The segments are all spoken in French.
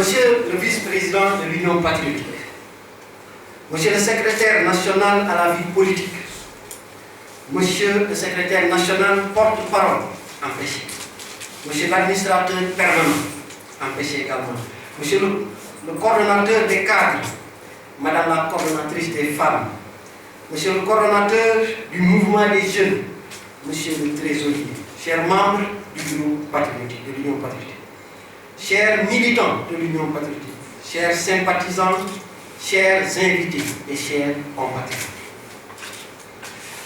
Monsieur le vice-président de l'Union patriotique, Monsieur le secrétaire national à la vie politique, Monsieur le secrétaire national porte-parole, empêché, Monsieur l'administrateur permanent, empêché également, Monsieur le coordonnateur des cadres, Madame la coordonnatrice des femmes, Monsieur le coordonnateur du mouvement des jeunes, Monsieur le trésorier, chers membres du bureau patriotique, de l'Union patriotique, chers militants de l'Union patriotique, chers sympathisants, chers invités et chers compatriotes.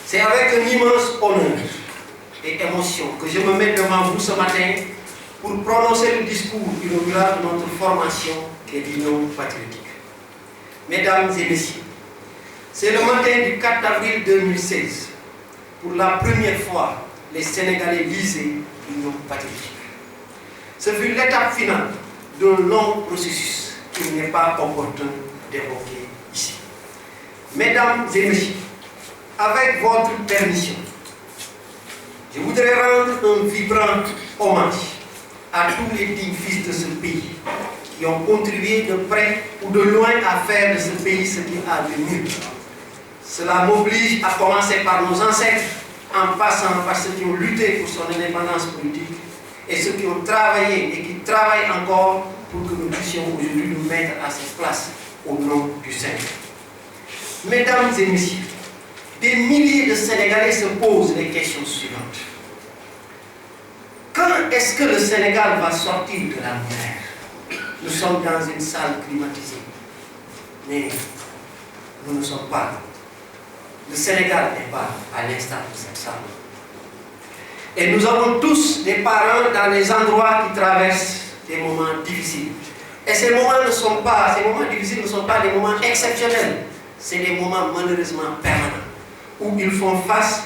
C'est avec un immense honneur et émotion que je me mets devant vous ce matin pour prononcer le discours inaugural de notre formation qui est l'Union patriotique. Mesdames et messieurs, c'est le matin du 4 avril 2016. Pour la première fois, les Sénégalais lisaient l'Union patriotique. Ce fut l'étape finale d'un long processus qu'il n'est pas opportun d'évoquer ici. Mesdames et messieurs, avec votre permission, je voudrais rendre un vibrant hommage à tous les dignes fils de ce pays qui ont contribué de près ou de loin à faire de ce pays ce qu'il a de mieux. Cela m'oblige à commencer par nos ancêtres, en passant par ceux qui ont lutté pour son indépendance politique et ceux qui ont travaillé et qui travaillent encore pour que nous puissions aujourd'hui nous mettre à cette place au nom du Seigneur. Mesdames et messieurs, des milliers de Sénégalais se posent les questions suivantes. Quand est-ce que le Sénégal va sortir de la mer? Nous sommes dans une salle climatisée, mais nous ne sommes pas. Le Sénégal n'est pas à l'instar de cette salle. Et nous avons tous des parents dans les endroits qui traversent des moments difficiles. Et ces moments difficiles ne sont pas des moments exceptionnels. C'est des moments malheureusement permanents, où ils font face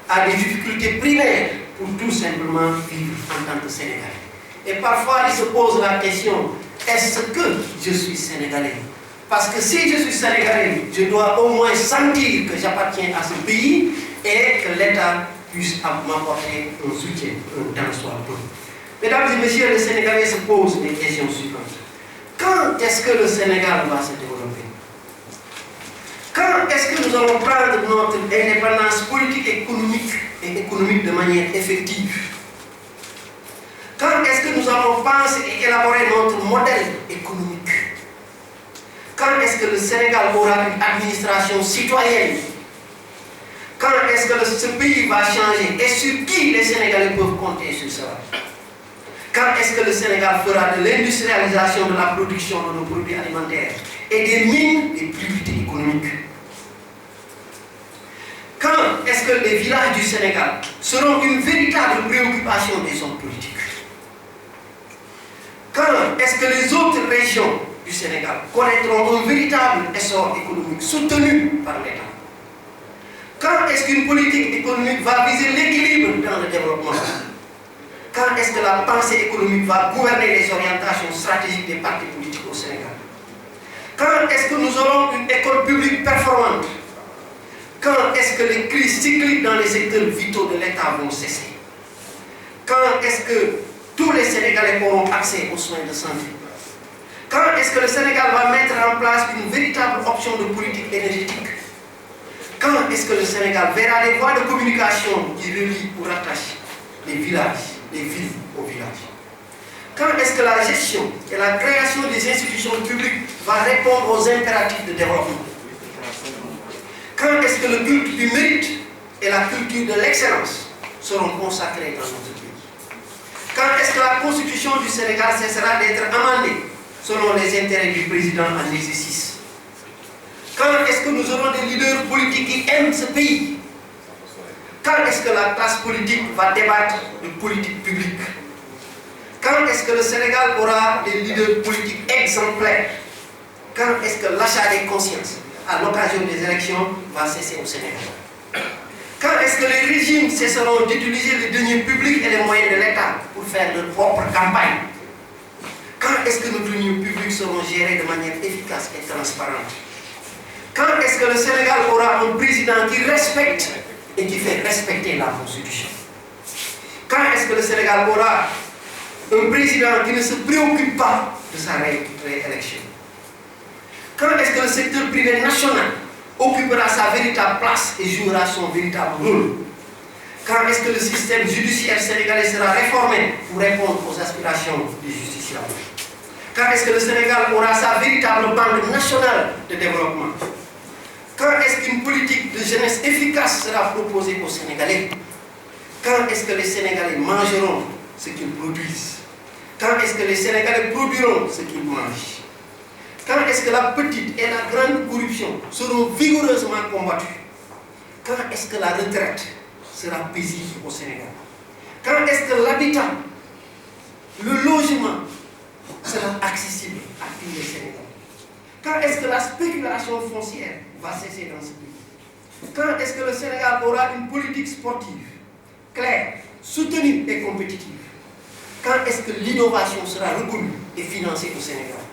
à des difficultés primaires pour tout simplement vivre en tant que Sénégalais. Et parfois, ils se posent la question, est-ce que je suis Sénégalais? Parce que si je suis Sénégalais, je dois au moins sentir que j'appartiens à ce pays et que l'État puisse m'apporter un soutien, un tant soit peu. Mesdames et messieurs, les Sénégalais se posent les questions suivantes. Quand est-ce que le Sénégal va se développer? Quand est-ce que nous allons prendre notre indépendance politique et économique de manière effective? Quand est-ce que nous allons penser et élaborer notre modèle économique? Quand est-ce que le Sénégal aura une administration citoyenne? Quand est-ce que ce pays va changer? Et sur qui les Sénégalais peuvent compter sur cela? Quand est-ce que le Sénégal fera de l'industrialisation de la production de nos produits alimentaires et des mines des priorités économiques? Quand est-ce que les villages du Sénégal seront une véritable préoccupation des hommes politiques? Quand est-ce que les autres régions du Sénégal connaîtront un véritable essor économique soutenu par l'État? Quand est-ce qu'une politique économique va viser l'équilibre dans le développement? Quand est-ce que la pensée économique va gouverner les orientations stratégiques des partis politiques au Sénégal? Quand est-ce que nous aurons une école publique performante? Quand est-ce que les crises cycliques dans les secteurs vitaux de l'État vont cesser? Quand est-ce que tous les Sénégalais auront accès aux soins de santé? Quand est-ce que le Sénégal va mettre en place une véritable option de politique énergétique? Quand est-ce que le Sénégal verra les voies de communication qui relient ou rattachent les villages, les villes aux villages? Quand est-ce que la gestion et la création des institutions publiques va répondre aux impératifs de développement? Quand est-ce que le culte du mérite et la culture de l'excellence seront consacrés dans notre pays? Quand est-ce que la constitution du Sénégal cessera d'être amendée selon les intérêts du président en exercice? Quand est-ce que nous aurons des leaders politiques qui aiment ce pays? Quand est-ce que la classe politique va débattre de politique publique? Quand est-ce que le Sénégal aura des leaders politiques exemplaires? Quand est-ce que l'achat des consciences à l'occasion des élections va cesser au Sénégal? Quand est-ce que les régimes cesseront d'utiliser les deniers publics et les moyens de l'État pour faire leur propre campagne? Quand est-ce que nos deniers publics seront gérés de manière efficace et transparente? Quand est-ce que le Sénégal aura un président qui respecte et qui fait respecter la Constitution? Quand est-ce que le Sénégal aura Un président qui ne se préoccupe pas de sa réélection. Quand est-ce que le secteur privé national occupera sa véritable place et jouera son véritable rôle? Quand est-ce que le système judiciaire sénégalais sera réformé pour répondre aux aspirations des justiciables? Quand est-ce que le Sénégal aura sa véritable banque nationale de développement? Quand est-ce qu'une politique de jeunesse efficace sera proposée aux Sénégalais? Quand est-ce que les Sénégalais mangeront ce qu'ils produisent? Quand est-ce que les Sénégalais produiront ce qu'ils mangent? Quand est-ce que la petite et la grande corruption seront vigoureusement combattues? Quand est-ce que la retraite sera paisible au Sénégal? Quand est-ce que l'habitat, le logement sera accessible à tous les Sénégalais? Quand est-ce que la spéculation foncière va cesser dans ce pays? Quand est-ce que le Sénégal aura une politique sportive claire, soutenue et compétitive? Quand est-ce que l'innovation sera reconnue et financée au Sénégal?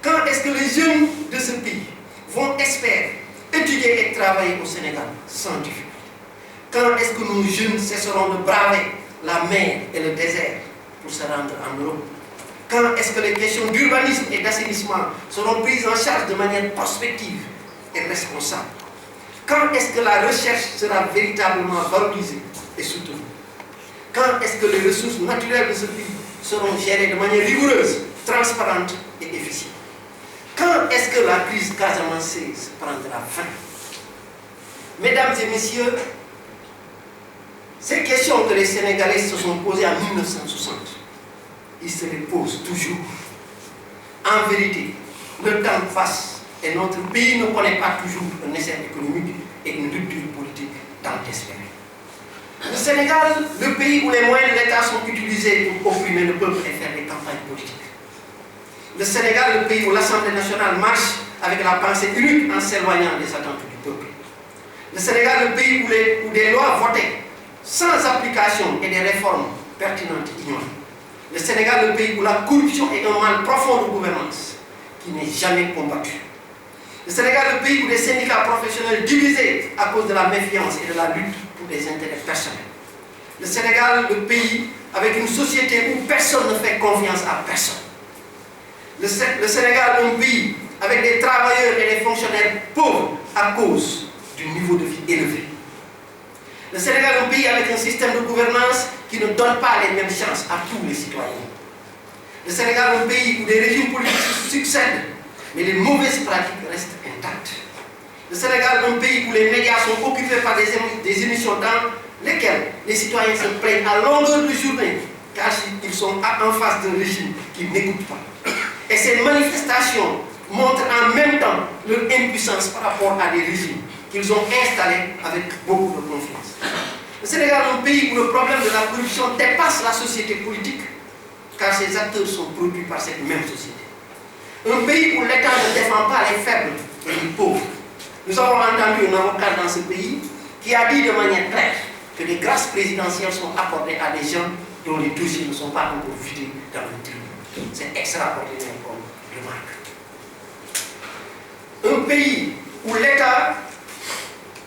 Quand est-ce que les jeunes de ce pays vont espérer étudier et travailler au Sénégal sans difficulté? Quand est-ce que nos jeunes cesseront de braver la mer et le désert pour se rendre en Europe? Quand est-ce que les questions d'urbanisme et d'assainissement seront prises en charge de manière prospective et responsable? Quand est-ce que la recherche sera véritablement valorisée et soutenue? Quand est-ce que les ressources naturelles de ce pays seront gérées de manière rigoureuse, transparente et efficiente? Quand est-ce que la crise casamançaise prendra fin? Mesdames et messieurs, ces questions que les Sénégalais se sont posées en 1960, ils se les posent toujours. En vérité, le temps passe et notre pays ne connaît pas toujours un essai économique et une rupture politique tant espérée. Le Sénégal, le pays où les moyens de l'État sont utilisés pour opprimer le peuple et faire des campagnes politiques. Le Sénégal, le pays où l'Assemblée nationale marche avec la pensée unique en s'éloignant des attentes du peuple. Le Sénégal, le pays où des lois votées sans application et des réformes pertinentes ignorées. Le Sénégal, le pays où la corruption est un mal profond de gouvernance qui n'est jamais combattu. Le Sénégal, le pays où des syndicats professionnels divisés à cause de la méfiance et de la lutte pour des intérêts personnels. Le Sénégal, le pays avec une société où personne ne fait confiance à personne. Le Sénégal, un pays avec des travailleurs et des fonctionnaires pauvres à cause du niveau de vie élevé. Le Sénégal, un pays avec un système de gouvernance qui ne donne pas les mêmes chances à tous les citoyens. Le Sénégal, un pays où des régimes politiques succèdent, mais les mauvaises pratiques restent intactes. Le Sénégal, un pays où les médias sont occupés par des émissions dans lesquelles les citoyens se plaignent à longueur de journée, car ils sont en face d'un régime qui n'écoute pas. Et ces manifestations montrent en même temps leur impuissance par rapport à des régimes qu'ils ont installés avec beaucoup de confiance. Le Sénégal est un pays où le problème de la corruption dépasse la société politique, car ces acteurs sont produits par cette même société. Un pays où l'État ne défend pas les faibles et les pauvres. Nous avons entendu un avocat dans ce pays qui a dit de manière claire que les grâces présidentielles sont accordées à des gens dont les dossiers ne sont pas encore vidés dans le tribunal. C'est extraordinaire comme remarque. Un pays où l'État,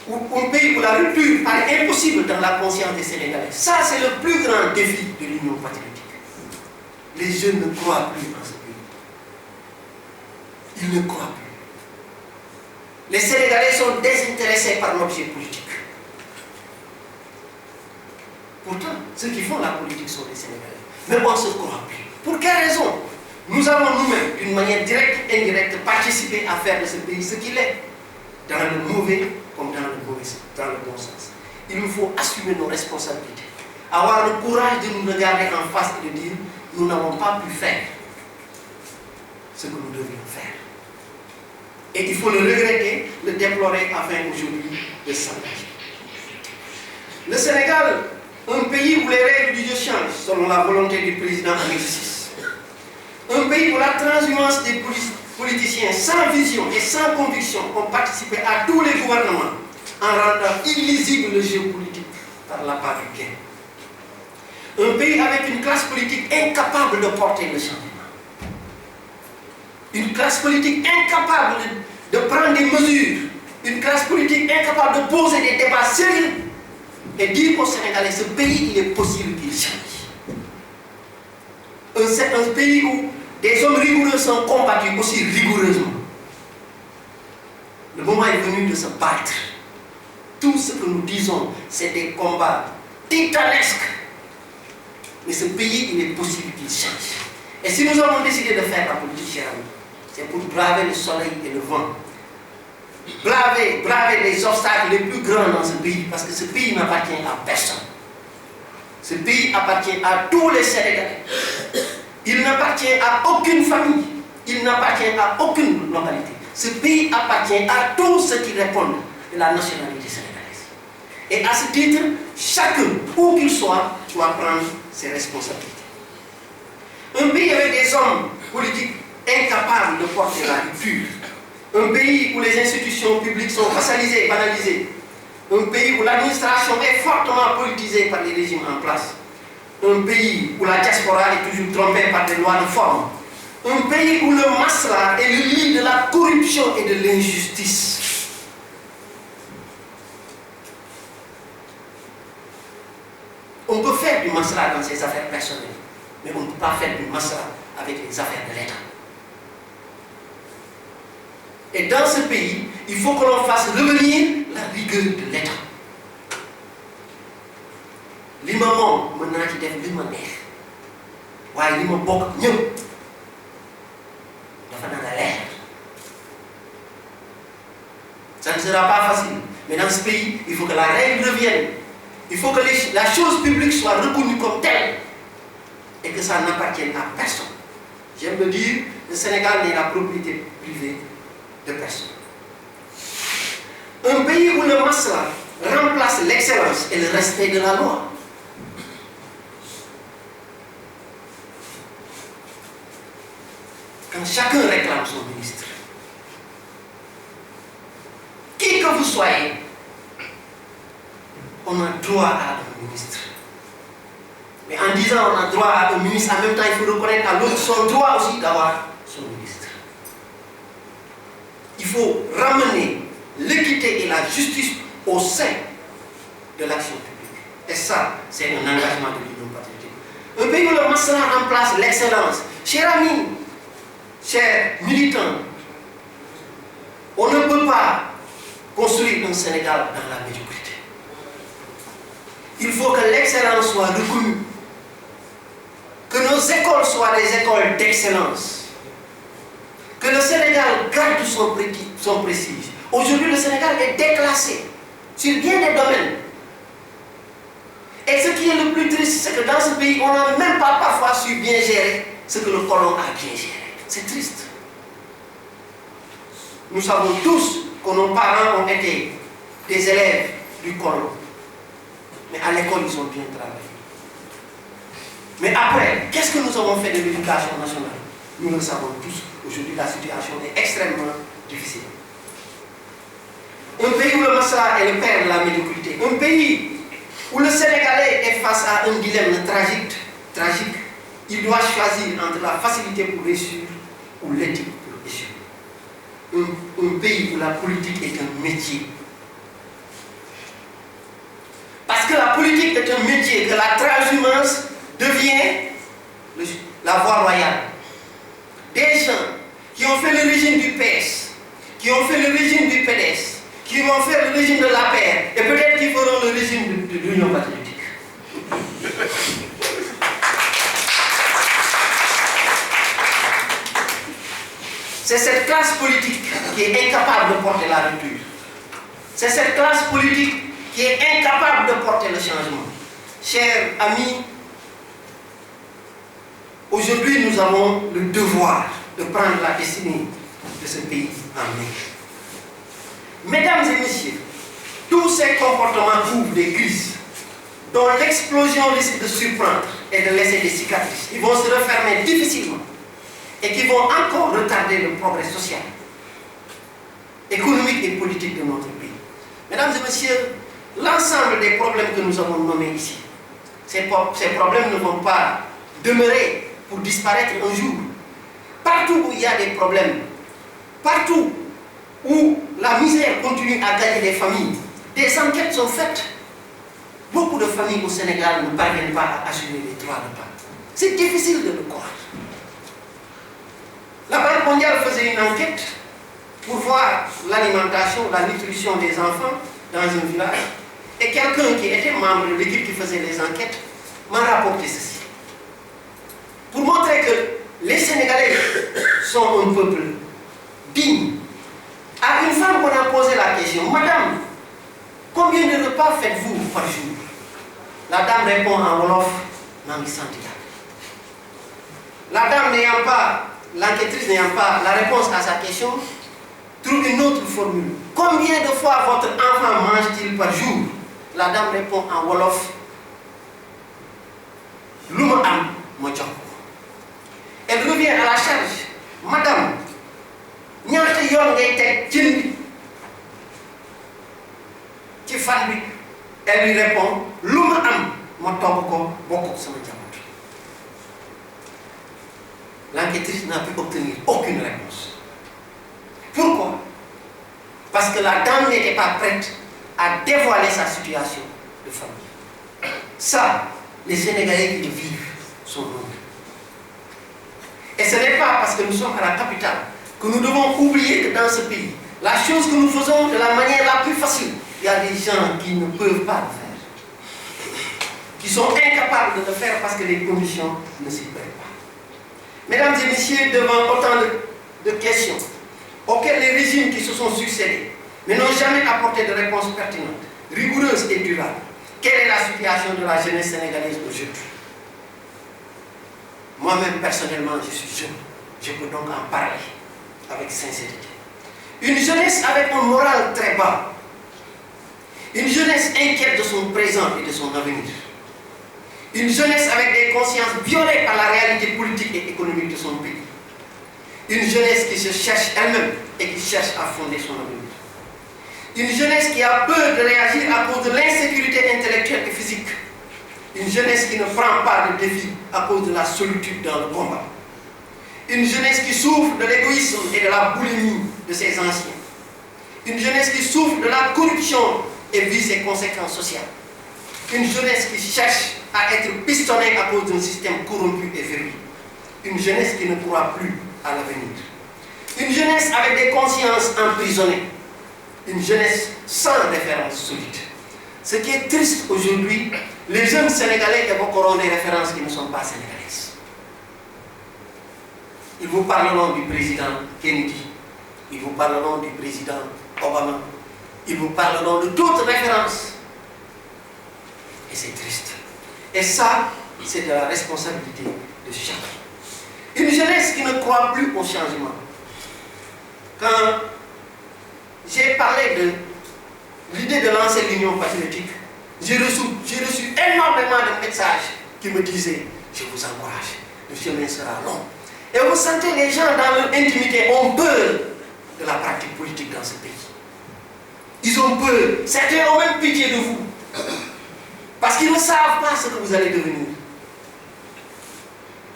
un pays où la rupture paraît impossible dans la conscience des Sénégalais. Ça, c'est le plus grand défi de l'Union patriotique. Les jeunes ne croient plus en ce pays. Ils ne croient plus. Les Sénégalais sont désintéressés par l'objet politique. Pourtant, ceux qui font la politique sont des Sénégalais. Mais on ne se croit plus. Pour quelle raison? Nous avons nous-mêmes, d'une manière directe et indirecte, participé à faire de ce pays ce qu'il est, dans le mauvais comme dans le bon sens. Il nous faut assumer nos responsabilités, avoir le courage de nous regarder en face et de dire nous n'avons pas pu faire ce que nous devions faire. Et il faut le regretter, le déplorer afin aujourd'hui de s'engager. Le Sénégal, un pays où les règles du jeu changent selon la volonté du président en exercice. Un pays où la transhumance des politiciens sans vision et sans conviction ont participé à tous les gouvernements en rendant illisible le géopolitique par la part du gain. Un pays avec une classe politique incapable de porter le changement. Une classe politique incapable de prendre des mesures. Une classe politique incapable de poser des débats sérieux et dire aux Sénégalais, ce pays, il est possible qu'il change. un pays où des hommes rigoureux sont combattus aussi rigoureusement. Le moment est venu de se battre. Tout ce que nous disons, c'est des combats titanesques. Mais ce pays, il est possible qu'il change. Et si nous avons décidé de faire la politique, chers amis, c'est pour braver le soleil et le vent. Braver les obstacles les plus grands dans ce pays, parce que ce pays n'appartient à personne. Ce pays appartient à tous les Sénégalais. Il n'appartient à aucune famille. Il n'appartient à aucune localité. Ce pays appartient à tous ceux qui répondent de la nationalité sénégalaise. Et à ce titre, chacun, où qu'il soit, doit prendre ses responsabilités. Un pays avec des hommes politiques incapables de porter la rupture. Un pays où les institutions publiques sont vassalisées et banalisées. Un pays où l'administration est fortement politisée par les régimes en place. Un pays où la diaspora est toujours trompée par des lois de forme. Un pays où le masla est le lit de la corruption et de l'injustice. On peut faire du masla dans ses affaires personnelles, mais on ne peut pas faire du masla avec les affaires de l'État. Et dans ce pays, il faut que l'on fasse revenir la rigueur de l'État. Li ma moom mën naa ci def li ma neex waaye li ma bokk ñëpp dafa naan leer. Ça ne sera pas facile, mais dans ce pays, il faut que la règle revienne. Il faut que la chose publique soit reconnue comme telle et que ça n'appartienne à personne. J'aime le dire, le Sénégal n'est la propriété privée de personne. Un pays où le masla remplace l'excellence et le respect de la loi. Quand chacun réclame son ministre, qui que vous soyez, on a droit à un ministre. Mais en disant on a droit à un ministre, en même temps il faut reconnaître à l'autre son droit aussi d'avoir son ministre. Il faut ramener l'équité et la justice au sein de l'action publique. Et ça, c'est un engagement de l'Union patriotique. Un pays où le masla remplace l'excellence. Chers amis, chers militants, on ne peut pas construire un Sénégal dans la médiocrité. Il faut que l'excellence soit reconnue, que nos écoles soient des écoles d'excellence, que le Sénégal garde son prestige. Aujourd'hui, le Sénégal est déclassé sur bien des domaines. Et ce qui est le plus triste, c'est que dans ce pays, on n'a même pas parfois su bien gérer ce que le colon a bien géré. C'est triste. Nous savons tous que nos parents ont été des élèves du colon. Mais à l'école, ils ont bien travaillé. Mais après, qu'est-ce que nous avons fait de l'éducation nationale? Nous le savons tous. Aujourd'hui, la situation est extrêmement difficile. Un pays où le masla est le père de la médiocrité. Un pays où le Sénégalais est face à un dilemme tragique. Il doit choisir entre la facilité pour réussir ou l'éthique pour réussir. Un pays où la politique est un métier. Parce que la politique est un métier, que la transhumance devient la voie royale. Des gens qui ont fait le régime du PS, qui ont fait le régime du PDS, qui vont faire le régime de la paix, et peut-être qu'ils feront le régime de l'Union patriotique. C'est cette classe politique qui est incapable de porter la rupture. C'est cette classe politique qui est incapable de porter le changement. Chers amis, aujourd'hui nous avons le devoir de prendre la destinée de ce pays en main. Mesdames et messieurs, tous ces comportements couvrent des crises dont l'explosion risque de surprendre et de laisser des cicatrices. Ils vont se refermer difficilement et qui vont encore retarder le progrès social, économique et politique de notre pays. Mesdames et messieurs, l'ensemble des problèmes que nous avons nommés ici, ces problèmes ne vont pas demeurer pour disparaître un jour. Partout où il y a des problèmes, partout où la misère continue à gagner des familles, des enquêtes sont faites. Beaucoup de familles au Sénégal ne parviennent pas à assurer les droits de part. C'est difficile de le croire. La Banque mondiale faisait une enquête pour voir l'alimentation, la nutrition des enfants dans un village. Et quelqu'un qui était membre de l'équipe qui faisait les enquêtes m'a rapporté ceci. Pour montrer que les Sénégalais sont un peuple digne. À une femme qu'on a posé la question, Madame, combien de repas faites-vous par jour? La dame répond en wolof, Mangi Santiago. La dame n'ayant pas, l'enquêtrice n'ayant pas la réponse à sa question, trouve une autre formule. Combien de fois votre enfant mange-t-il par jour? La dame répond en wolof, Luma am Mojok. Elle revient à la charge. Madame, ñaata yoon ngay teg cin bi ci fan bi? Elle lui répond, Luma am ma togg ko bokk sama njaboot. L'enquêtrice n'a pu obtenir aucune réponse. Pourquoi? Parce que la dame n'était pas prête à dévoiler sa situation de famille. Ça, les Sénégalais qui le vivent sont nombreux. Et ce n'est pas parce que nous sommes à la capitale que nous devons oublier que dans ce pays, la chose que nous faisons de la manière la plus facile, il y a des gens qui ne peuvent pas le faire, qui sont incapables de le faire parce que les conditions ne s'y prêtent pas. Mesdames et messieurs, devant autant de questions auxquelles les régimes qui se sont succédés mais n'ont jamais apporté de réponse pertinente, rigoureuse et durable, quelle est la situation de la jeunesse sénégalaise aujourd'hui? Moi-même, personnellement, je suis jeune. Je peux donc en parler avec sincérité. Une jeunesse avec un moral très bas. Une jeunesse inquiète de son présent et de son avenir. Une jeunesse avec des consciences violées par la réalité politique et économique de son pays. Une jeunesse qui se cherche elle-même et qui cherche à fonder son avenir. Une jeunesse qui a peur de réagir à cause de l'insécurité intellectuelle et physique. Une jeunesse qui ne prend pas de défi à cause de la solitude dans le combat. Une jeunesse qui souffre de l'égoïsme et de la boulimie de ses anciens. Une jeunesse qui souffre de la corruption et vit ses conséquences sociales. Une jeunesse qui cherche à être pistonnée à cause d'un système corrompu et verrouillé. Une jeunesse qui ne croit plus à l'avenir. Une jeunesse avec des consciences emprisonnées. Une jeunesse sans référence solide. Ce qui est triste aujourd'hui, les jeunes Sénégalais évoqueront des références qui ne sont pas sénégalaises. Ils vous parleront du président Kennedy, ils vous parleront du président Obama, ils vous parleront de d'autres références. Et c'est triste. Et ça, c'est de la responsabilité de chacun. Une jeunesse qui ne croit plus au changement. Quand j'ai parlé de l'idée de lancer l'Union patriotique, j'ai reçu énormément de messages qui me disaient « Je vous encourage, le chemin sera long ». Et vous sentez les gens dans leur intimité ont peur de la pratique politique dans ce pays. Ils ont peur, certains ont même pitié de vous. Parce qu'ils ne savent pas ce que vous allez devenir.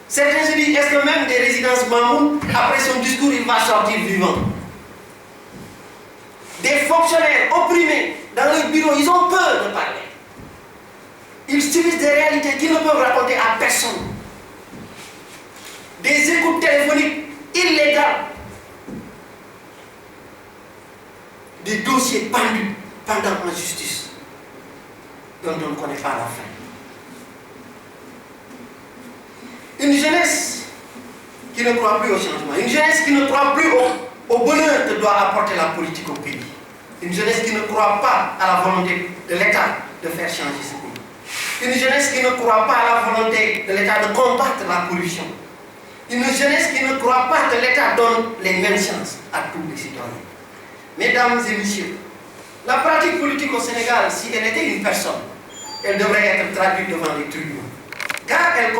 Certains se disent, est-ce que même des résidences Mamoun, après son discours, il va sortir vivant? Des fonctionnaires opprimés dans leur bureau, ils ont peur de parler. Ils subissent des réalités qu'ils ne peuvent raconter à personne. Des écoutes téléphoniques illégales. Des dossiers pendus pendant en justice dont on ne connaît pas la fin. Une jeunesse qui ne croit plus au changement, une jeunesse qui ne croit plus au bonheur que doit apporter la politique au pays, une jeunesse qui ne croit pas à la volonté de l'État de faire changer ce pays, une jeunesse qui ne croit pas à la volonté de l'État de combattre la corruption, une jeunesse qui ne croit pas que l'État donne les mêmes chances à tous les citoyens. Mesdames et messieurs, la pratique politique au Sénégal, si elle était une personne, elle devrait être traduite devant les tribunaux. Car elle